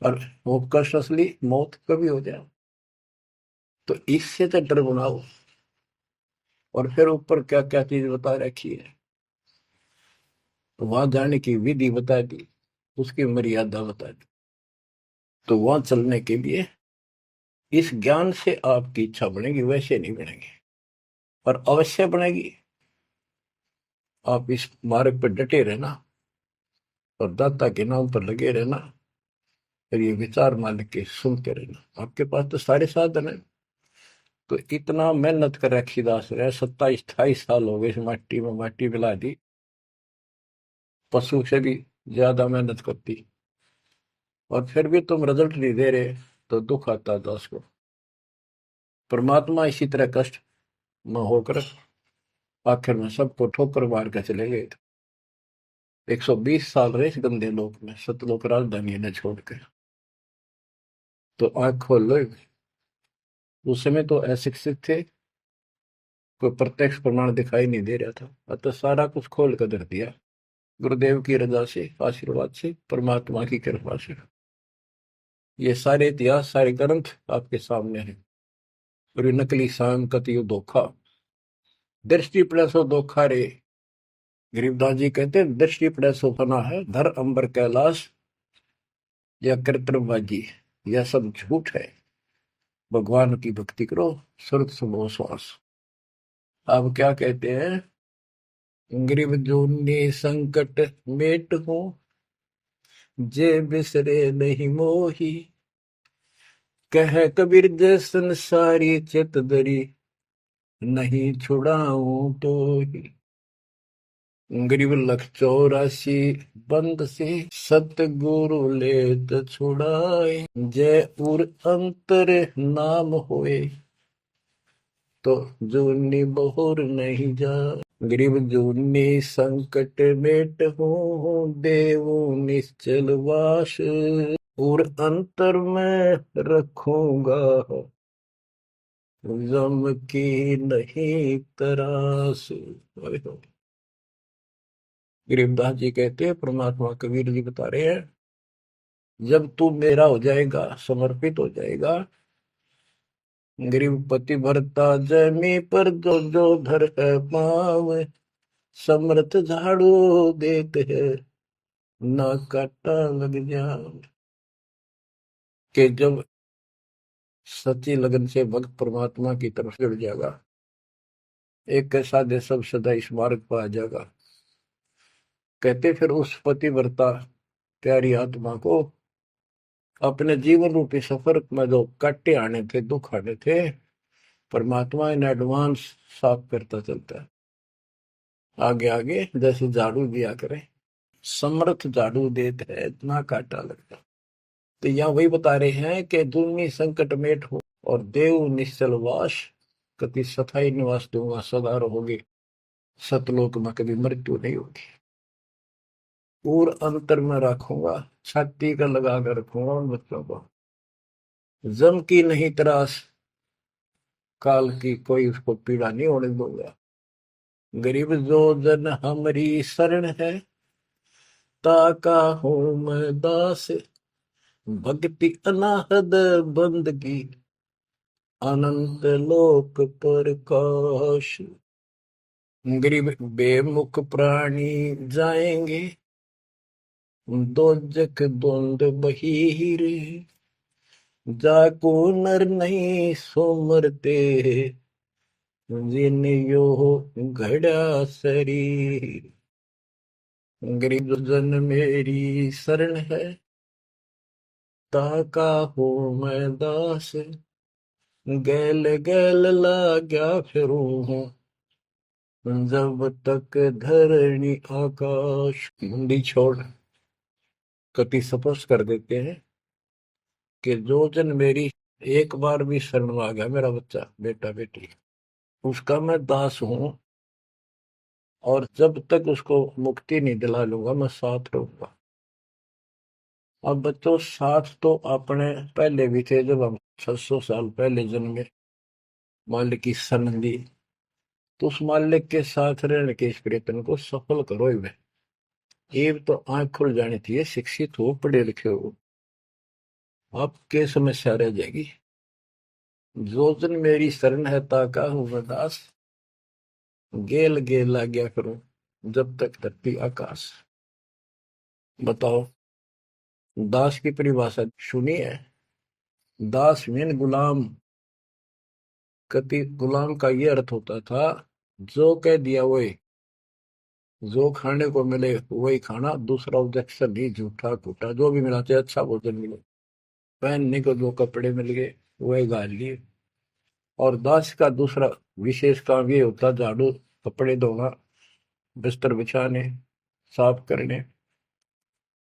और वो कष्ट असली मौत कभी हो जाए, तो इससे तो डर बनाओ। और फिर ऊपर क्या क्या चीज बता रखी है, तो वहां जाने की विधि बता दी, उसकी मर्यादा बता दी। तो वहां चलने के लिए इस ज्ञान से आपकी इच्छा बनेगी, वैसे नहीं बनेगी, और अवश्य बनेगी। आप इस मार्ग पर डटे रहना और दाता के नाम पर लगे रहना, और ये विचार मालिक के सुनते रहना। आपके पास तो सारे साधन है। तो इतना मेहनत कर रखी दास रहे, 27-28 साल हो गए इस माटी में, माटी मिला दी, पशु से भी ज्यादा मेहनत करती, और फिर भी तुम रिजल्ट नहीं दे रहे, तो दुख आता दास को। परमात्मा इसी तरह कष्ट में होकर आखिर में सबको ठोकर मार कर चले गए थे। 120 साल रहे इस गंदे लोक में, सतलोक राजधानी ने छोड़ के। तो आंख खोल लो। उस समय तो अशिक्षित थे, कोई प्रत्यक्ष प्रमाण दिखाई नहीं दे रहा था, अतः सारा कुछ खोल कर धर दिया, गुरुदेव की रजा से, आशीर्वाद से, परमात्मा की कृपा से। ये सारे इतिहास, सारे ग्रंथ आपके सामने हैं। और ये नकली सांकत यो धोखा, दृष्टि पड़े सो धोखा रे। गरीबदास जी कहते हैं दृष्टि पड़े सो फना है, धर अंबर कैलाश, या कृत्रिमबाजी, यह सब झूठ है। भगवान की भक्ति करो, स्वर्ग सुबह श्वास। अब क्या कहते हैं? गरीब जोनी संकट मेट हो, जे बिसरे नहीं मोही, कह कबीर जय संसारी चित दरी, नहीं छुड़ाऊं तो ही। गरीब लख 84 बंद से, सतगुरु लेत छुड़ाए। जय उर अंतर नाम होए, तो जूनी बहुर नहीं जा। गरीब जूनी संकट मेट हूँ, देवू निश्चल वास। और अंतर में रखूंगा, गम की नहीं तरास। गरीबदास जी कहते हैं, परमात्मा कबीर जी बता रहे हैं, जब तू मेरा हो जाएगा, समर्पित हो जाएगा। गरीब पति भरता जमी पर जो जो धर है पाव, समर्थ झाड़ू देते हैं, ना काटा लग जाए। कि जब सच्ची लगन से भक्त परमात्मा की तरफ जुड़ जाएगा, एक कैसा दे सब सदा इस मार्ग पर आ जाएगा। कहते फिर उस पतिव्रता प्यारी आत्मा को अपने जीवन रूपी सफर में जो काटे आने थे, दुख आने थे, परमात्मा इन एडवांस साफ करता चलता है। आगे आगे जैसे झाड़ू दिया करे, समर्थ झाड़ू देते है, इतना काटा लगता। तो यहाँ वही बता रहे हैं कि दुर्मी संकट मेट हो और देव निश्चल वास, कति सथाई निवास दूंगा, सदा रहोगे सतलोक में, कभी मृत्यु नहीं होगी। और अंतर में रखूंगा, छाती का लगा कर रखूंगा उन बच्चों को। जम की नहीं त्रास, काल की कोई उसको पीड़ा नहीं होने दूंगा। गरीब जो जन हमारी शरण है, ताका हूं मैं दास। भक्ति अनाहद बंदगी, अनंत लोक प्रकाश। गरीब बेमुख प्राणी जाएंगे, दोजख द्वंद बहीर। जाको नर नहीं सोमरते, जिन यो घड़ा शरीर। गरीब जन मेरी शरण है, ताका हो मैं दास। गैल गैल लाग्या फिरूं हूँ, जब तक धरणी आकाश। मुंडी छोड़ कति स्पष्ट कर देते हैं कि जो जन मेरी एक बार भी शरण में आ गया, मेरा बच्चा बेटा बेटी, उसका मैं दास हूं, और जब तक उसको मुक्ति नहीं दिला लूंगा मैं साथ रहूंगा। अब बच्चों, साथ तो अपने पहले भी थे, जब हम 600 साल पहले जन्मे, मालिक की शरण ली, तो उस मालिक के साथ रहने के इस प्रयत्न को सफल करो ही में। एक तो आंख खुल जानी चाहिए, शिक्षित हो, पढ़े लिखे हो, आपके समस्या रह जाएगी। जो जन मेरी शरण है, ताका हूं मैं दास। गेल गेल आ गया करूं, जब तक धरती आकाश। बताओ, दास की परिभाषा सुनी है? दास मीन गुलाम। कति गुलाम का ये अर्थ होता था, जो कह दिया वही, जो खाने को मिले वही खाना, दूसरा ऑब्जेक्शन नहीं, झूठा फूटा जो भी मिला, चाहे अच्छा भोजन मिले, पहनने को जो कपड़े मिल गए वही गाल लिए। और दास का दूसरा विशेष काम ये होता, झाड़ू, कपड़े धोना, बिस्तर बिछाने, साफ करने,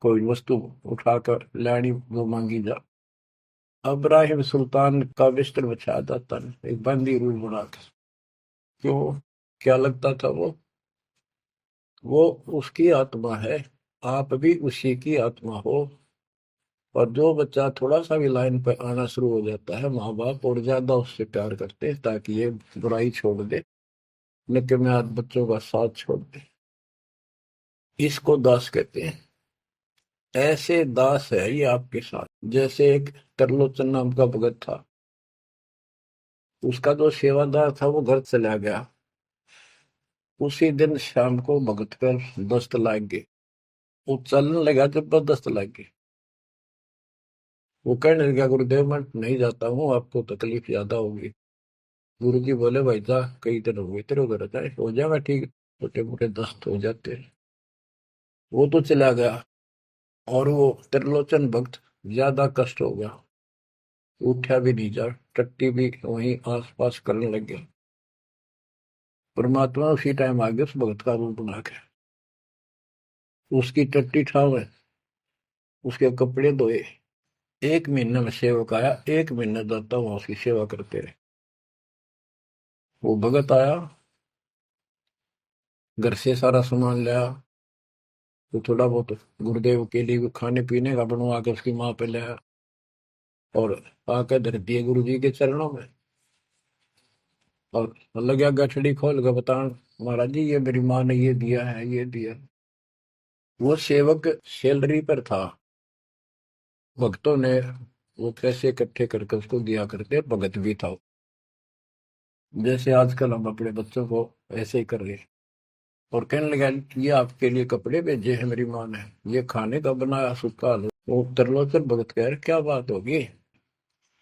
कोई वस्तु उठाकर लानी वो मांगी जा। अब्राहिम सुल्तान का बिस्तर बिछाया जाता है एक बंदी रूम बनाकर। क्यों? क्या लगता था वो उसकी आत्मा है, आप भी उसी की आत्मा हो। और जो बच्चा थोड़ा सा भी लाइन पर आना शुरू हो जाता है, माँ बाप और ज्यादा उससे प्यार करते हैं, ताकि ये बुराई छोड़ दे, नित्य में आज बच्चों का साथ छोड़ दे। इसको दास कहते हैं। ऐसे दास है ये आपके साथ। जैसे एक तरलोचन नाम का भगत था, उसका जो सेवादार था वो घर चला गया। उसी दिन शाम को भगत पर दस्त लाग गए, वो चलने लगा, जबरदस्त लग गई। वो कहने लगा, गुरुदेव मैं नहीं जाता हूँ, आपको तकलीफ ज्यादा होगी। गुरु जी बोले, भाई जा, कई दिन हो गए तेरे उधर, जाए हो जाएगा ठीक, छोटे मोटे दस्त हो जाते हैं। वो तो चला गया, और वो त्रिलोचन भक्त ज्यादा कष्ट हो गया। उठा भी नहीं जा, टट्टी भी वहीं आस पास करने लग गया। परमात्मा उसी टाइम आ गया उस भगत का रूप बना के, उसकी टट्टी ठावे, उसके कपड़े धोए। 1 महीने में सेवक आया, 1 महीने दाता वहां उसकी सेवा करते रहे। वो भगत आया, घर से सारा सामान लाया, तो थोड़ा बहुत गुरुदेव के लिए खाने पीने का बनवा के उसकी माँ पे लाया और आके धर दिए गुरु जी के चरणों में। और लगा गठड़ी खोल के बतान, महाराज जी ये मेरी माँ ने ये दिया है, ये दिया। वो सेवक सैलरी पर था, भक्तों ने वो पैसे इकट्ठे करके उसको दिया करते, भगत भी था। जैसे आजकल हम अपने बच्चों को ऐसे ही कर रहे हैं। और कहने लगा ये आपके लिए कपड़े भेजे हैं मेरी माँ ने, ये खाने का बनाया सूखा। वो त्रिलोचन भगत कह रहे क्या बात होगी,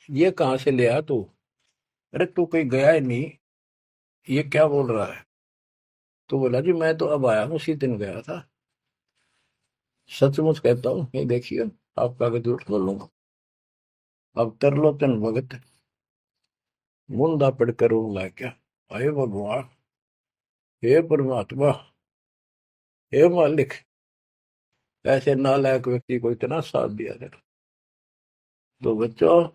ये कहाँ से ले आया तू? अरे तू कहीं गया ही नहीं, ये क्या बोल रहा है? तो बोला जी मैं तो अब आया हूँ, उसी दिन गया था। सचमुच कहता हूँ, ये देखिए आपका आगे झूठ बोलूंगा। अब त्रिलोचन भगत मुंदा पड़कर रोने लग गया, अरे भगवान, हे परमात्मा, हे मालिक, ऐसे नालायक व्यक्ति को इतना साथ दिया है। तो बच्चों,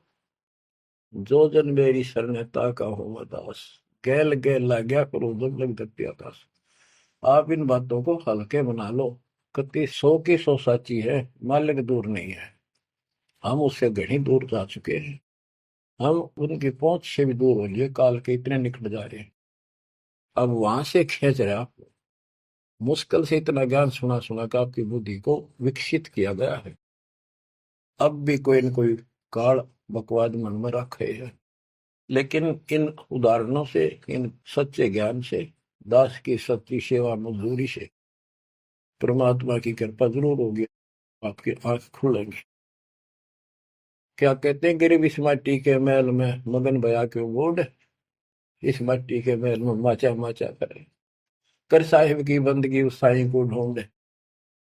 जो जन मेरी शरणता का हो दास, गैल गैल ला गया करो जब लग धरती आकाश। आप इन बातों को हल्के बना लो, कति 100 की 100 साची है, मालिक दूर नहीं है। हम उससे घनी दूर जा चुके हैं, हम उनकी पहुंच से भी दूर हो लिए, काल के इतने निकट जा रहे हैं। अब वहां से खींच रहे आपको, मुश्किल से इतना ज्ञान सुना सुना कर आपकी बुद्धि को विकसित किया गया है। अब भी कोई न कोई काल बकवाद मन में रखे है, लेकिन इन उदाहरणों से, इन सच्चे ज्ञान से, दास की सच्ची सेवा मजदूरी से परमात्मा की कृपा जरूर होगी, आपकी आंख खुलेंगी। क्या कहते हैं, गिरव इस मिट्टी के महल में मगन भया के बूढ़, इस मिट्टी के महल में माचा माचा करे, कर साहिब की बंदगी उस साईं को ढूंढे।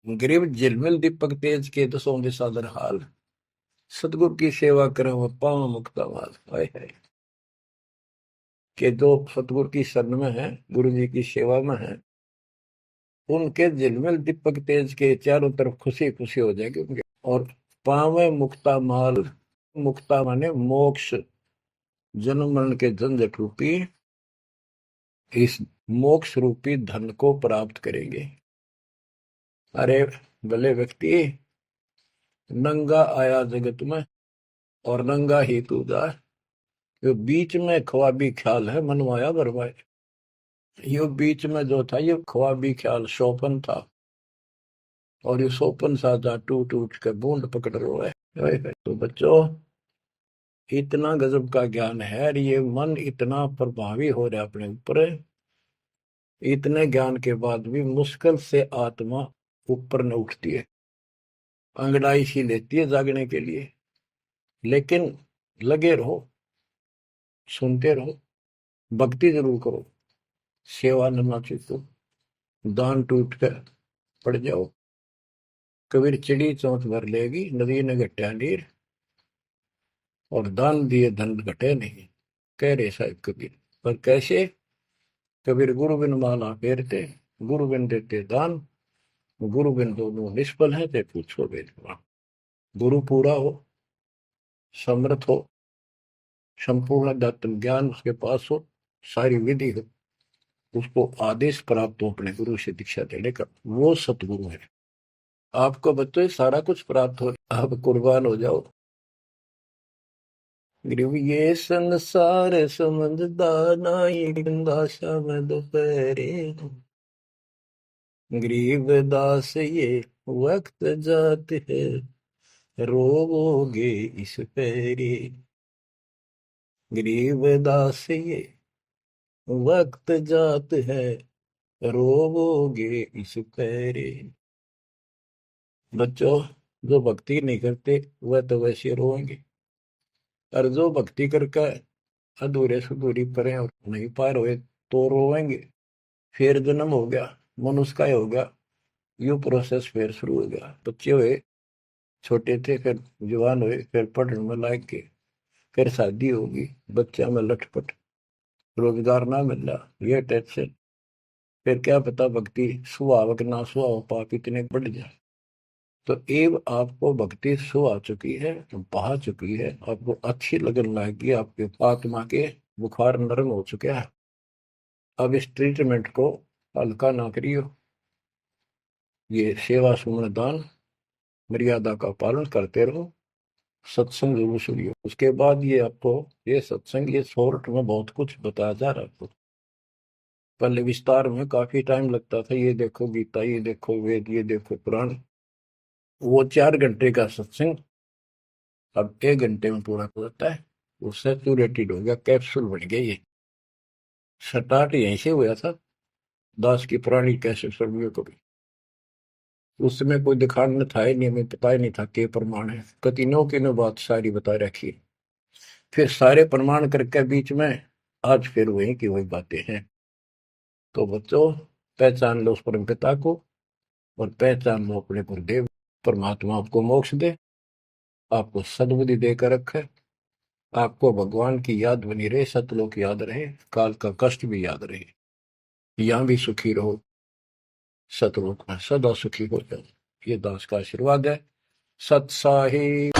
गिरव झिलमिल दीपक तेज के दसों दिशा दर हाल, सतगुरु की सेवा करें वो पावन मुक्ता माल। हाय हाय, के जो सतगुरु की शरण में है, गुरु जी की सेवा में है, उनके झिलमिल दीपक तेज के चारों तरफ खुशी खुशी हो जाएगी उनके। और पावे मुक्ता माल, मुक्ता माने मोक्ष, जन्म मरण के झंझट रूपी इस मोक्ष रूपी धन को प्राप्त करेंगे। अरे भले व्यक्ति, नंगा आया जगत में और नंगा ही तू जाए, ये बीच में ख्वाबी ख्याल है मनवाया बरवाए। ये बीच में जो था ये ख्वाबी ख्याल शोपन था, और ये शोपन साजा टूट टूट के बूंद पकड़ रहा है। तो बच्चों, इतना गजब का ज्ञान है और ये मन इतना प्रभावी हो रहा है अपने ऊपर, इतने ज्ञान के बाद भी मुश्किल से आत्मा ऊपर न उठती है, अंगड़ाई सी लेती है जागने के लिए। लेकिन लगे रहो, सुनते रहो, भक्ति जरूर करो, सेवा न चूको, दान टूट कर पड़ जाओ। कबीर चिड़ी चौंच भर लेगी, नदी ने घटा नीर, और दान दिए धन घटे नहीं, कह रहे साहब कबीर। पर कैसे? कबीर गुरु बिन माला फेरते, गुरु बिन देते दान, गुरु बिन दोनों निष्फल है, ते पूछो बेदवान। गुरु पूरा हो, समर्थ हो, संपूर्ण दत्त ज्ञान उसके पास हो, सारी विधि हो, उसको आदेश प्राप्त हो अपने गुरु से दीक्षा देने का, वो सतगुरु है। आपको बच्चों सारा कुछ प्राप्त हो, आप कुर्बान हो जाओ। गुरु ये संसार समझदाना, ये गंदाशा में दोपहरे, गरीबदास ये वक्त जात है, रोवोगे इस पैरी। गरीबदास ये वक्त जात है, रोवोगे इस पैरी। बच्चों, जो भक्ति नहीं करते वह तो वैसे रोएंगे, और जो भक्ति करके अधूरे सुधूरी परे और नहीं पार हुए तो रोएंगे। फिर जन्म हो गया, मनुष्य का ही हो गया, यू प्रोसेस फिर शुरू हो गया। बच्चे हुए, छोटे थे, फिर जवान हुए, फिर पढ़ने में लायक के, फिर शादी होगी, बच्चा में लटपट, रोजगार ना मिल रहा, ये टेंशन। फिर क्या पता भक्ति सुहाव कि ना सुहाव, पाप इतने बढ़ जाए। तो एव आपको भक्ति सो आ चुकी है, बहा चुकी है, आपको अच्छी लगन लगी, आपके आत्मा के बुखार नरम हो चुका है। अब इस ट्रीटमेंट को हल्का ना करियो, ये सेवा सुमन दान मर्यादा का पालन करते रहो, सत्संग जरूर सुनियो। उसके बाद ये आपको ये सत्संग, ये शॉर्ट में बहुत कुछ बताया जा रहा है आपको। पहले विस्तार में काफी टाइम लगता था, ये देखो गीता, ये देखो वेद, ये देखो पुराण। वो 4 घंटे का सत्संग अब 1 घंटे में पूरा हो जाता है। वो सैचुरेटेड हो गया, कैप्सूल बन गया ये। स्टार्ट यहीं से हुआ था, दास की पुरानी कैसे सर्वियों को भी। उस समय कोई दिखाने था ही नहीं, हमें पता ही नहीं था के प्रमाण है, कतिनों की नो बात सारी बता रखी। फिर सारे प्रमाण करके बीच में आज फिर वही की वही बातें हैं। तो बच्चों, पहचान लो उस परम पिता को, और पहचान लो अपने गुरुदेव। परमात्मा आपको मोक्ष दे, आपको सद्बुद्धि देकर रखे, आपको भगवान की याद बनी रहे, सतलोक याद रहे, काल का कष्ट भी याद रहे, यहाँ भी सुखी रहो, सतलोक में सदा सुखी हो जाओ। ये दास का आशीर्वाद है। सत्साही